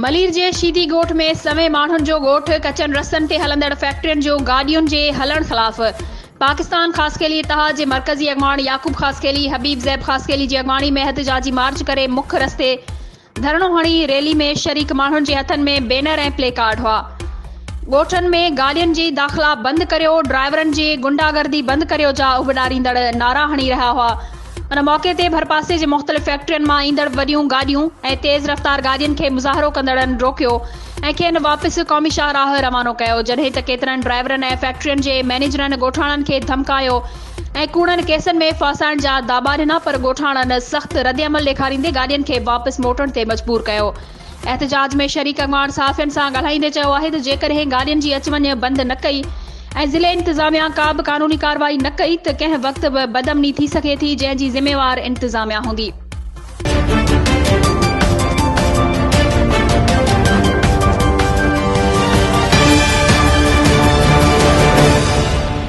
मलीर जे शीदी ॻोठ में सवे माण्हुनि जो ॻोठ कचनि रस्तनि ते हलंदड़ फैक्ट्रियुनि जो गाॾियुनि जे हलण ख़िलाफ़ पाकिस्तान ख़ासकेली इतिहाद जे मरकज़ी अॻवान याकूब ख़ासकेली हबीब ज़ैब ख़ासकेली जी अॻवानी में एहतजाजी मार्च करे मुख्य रस्ते धरणो हणी रैली में शरीक माण्हुनि जे हथनि में बैनर ऐं प्ले कार्ड हुआ। ॻोठनि में गाॾियुनि जी दाख़िला बंदि करियो, ड्राइवरनि जी गुंडागर्दी बंदि करियो जा उबॾारींदड़ नारा हणी रहिया हुआ। उन मौक़े ते भरपासे जे मुख़्तलिफ़ फैक्ट्रियुनि मां ईंदड़ वॾियूं गाॾियूं ऐं तेज़ रफ़्तार गाॾियुनि खे मुज़ाहिरो कंदड़नि रोकियो ऐं खेनि वापसि क़ौमी शाहराह रवानो कयो, जॾहिं त केतिरनि ड्राइवरनि ऐं फैक्ट्रियुनि जे मैनेजरनि ॻोठाणनि खे धमकायो ऐं कूड़नि केसनि में फासाइण जा दाबा ॾिना, पर ॻोठाणनि सख़्त रद्दअमल ॾेखारींदे गाॾियुनि खे वापसि मोटण ते मजबूर कयो। एहतजाज में शरीक अॻवान सहाफ़ियुनि सां ॻाल्हाईंदे चयो आहे त जेकॾहिं गाॾियुनि जी अच वञ बंदि न कई ऐं ज़िले इंतिज़ामिया का बि क़ानूनी कार्रवाई न कई त कंहिं वक़्तु बि बदअमनी थी सघे थी, जंहिं जी ज़िम्मेवार इंतिज़ामिया हूंदी।